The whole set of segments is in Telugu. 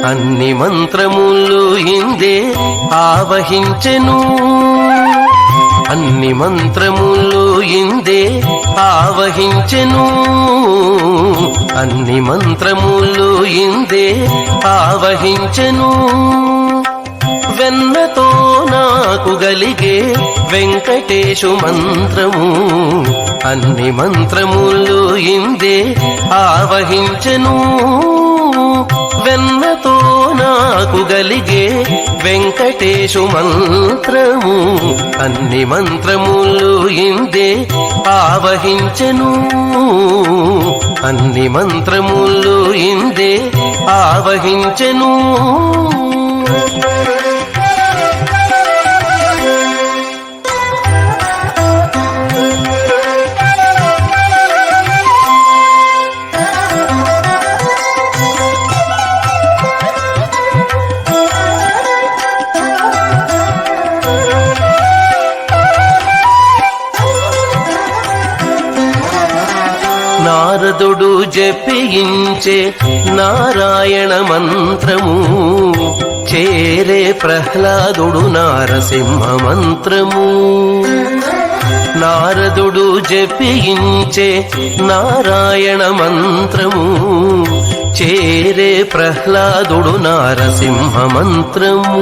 అన్ని మంత్రములు ఇందే ఆవహించెను అన్ని మంత్రములు ఇందే ఆవహించెను అన్ని మంత్రములు ఇందే ఆవహించెను వెన్నతో నాకు గలిగే వెంకటేశు మంత్రము అన్ని మంత్రములు ఇందే ఆవహించెను వెన్నతో నాకు గలిగే వెంకటేశు మంత్రము అన్ని మంత్రములు ఇందే ఆవహించెను అన్ని మంత్రములు ఇందే ఆవహించెను నారదుడు జపించే నారాయణ మంత్రము చేరే ప్రహ్లాదుడు నారసింహ మంత్రము నారదుడు జపించే నారాయణ మంత్రము చేరే ప్రహ్లాదుడు నారసింహ మంత్రము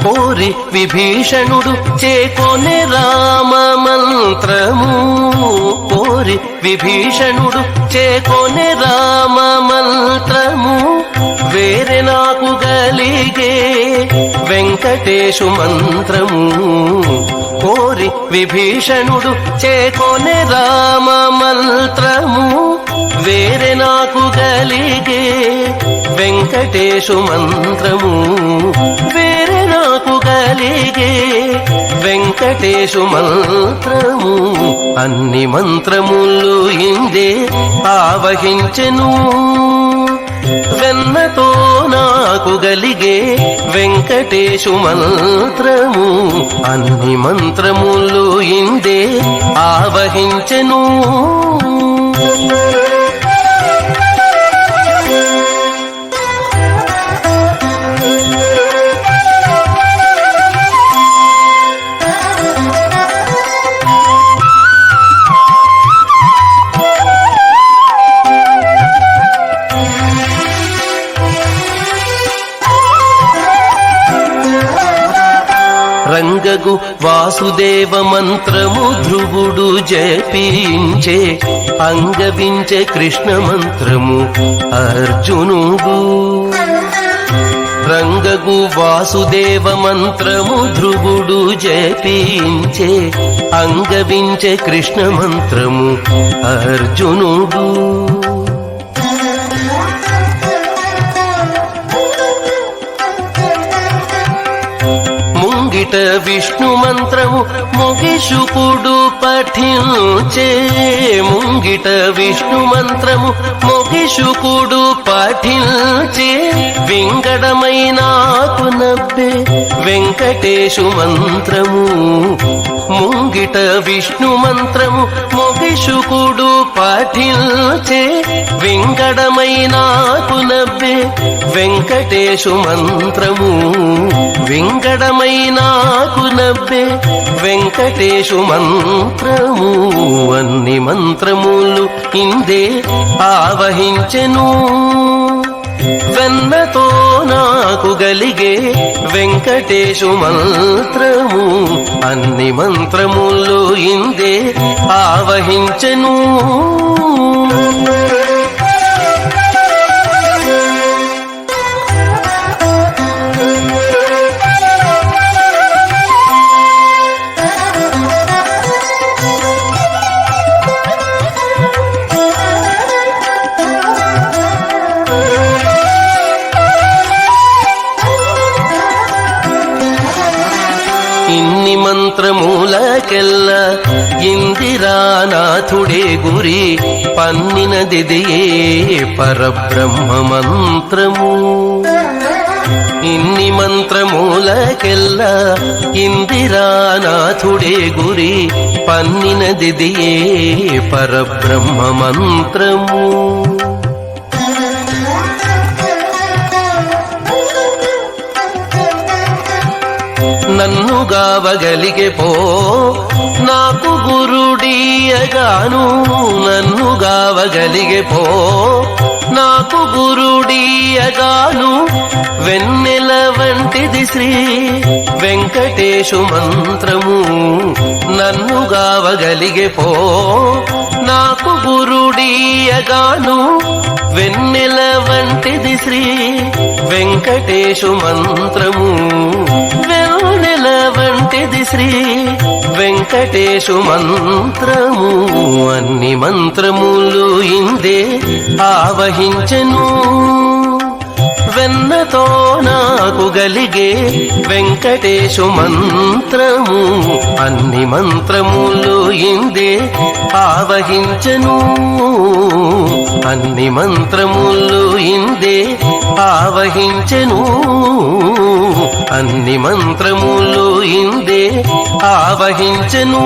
కోరి విభీషణుడు చేకొనే రామ మంత్రము కోరి విభీషణుడు చేకొనే రామ మంత్రము వేరే నాకు గలిగే వెంకటేశు మంత్రము కోరి విభీషణుడు చేకొనే రామ మంత్రము వేరే నాకు గలిగే వెంకటేశు మంత్రము వేరే నాకు గలిగే వెంకటేశు మంత్రము అన్ని మంత్రములు ఇందే ఆవహించెను వెన్నతో నాకు గలిగే వెంకటేశు మంత్రము అన్ని మంత్రములు ఇందే ఆవహించెను రంగగు వాసుదేవ మంత్రము ధ్రువుడు జపించే అంగవించే కృష్ణ మంత్రము అర్జునుడు రంగగు వాసుదేవ మంత్రము ధ్రువుడు జపించే అంగవించే కృష్ణ మంత్రము అర్జునుడు ముంగిట విష్ణు మంత్రము మొగిషుకుడు పఠించే ముంగిట విష్ణు మంత్రము మొగిషుకుడు పఠించే వింగడమైనాకు నవ్వే వెంకటేశు మంత్రము ముంగిట విష్ణు మంత్రము మొగిషుకుడు పఠించే వింగడమైనాకు నవ్వే వెంకటేశు మంత్రము వింగడమైనాకు నవ్వే వెంకటేశు మంత్రము అన్ని మంత్రములు ఇందే ఆవహించెను వెన్నతో నాకు గలిగే వెంకటేశు మంత్రము అన్ని మంత్రములు ఇందే ఆవహించెను ఇన్ని మంత్రములకెల్ల ఇందిరానాథుడే గురి పన్నినదిదియే పరబ్రహ్మ మంత్రము ఇన్ని మంత్రమూలకెల్లా ఇందిరానాథుడే గురి పన్నినదిదియే పరబ్రహ్మ మంత్రము. నన్ను గావగలిగే పో నాకు గురుడీయగాను, నన్ను గావగలిగే పో నాకు గురుడీయగాను, వెన్నెల వంటిది శ్రీ వెంకటేశు మంత్రము. నన్ను గావగలిగే పో నాకు గురుడీయగాను, వెన్నెల వంటిది శ్రీ వెంకటేశు మంత్రము. వెన్నెల వంటిది శ్రీ వెంకటేశు మంత్రము. అన్ని మంత్రములు ఇందే ఆవహించెను, వెన్నతో నాకు గలిగే వెంకటేశు మంత్రము. అన్ని మంత్రములు ఇందే ఆవహించెను, అన్ని మంత్రములు ఇందే ఆవహించెను, అన్ని మంత్రములు ఇందే ఆవహించెను.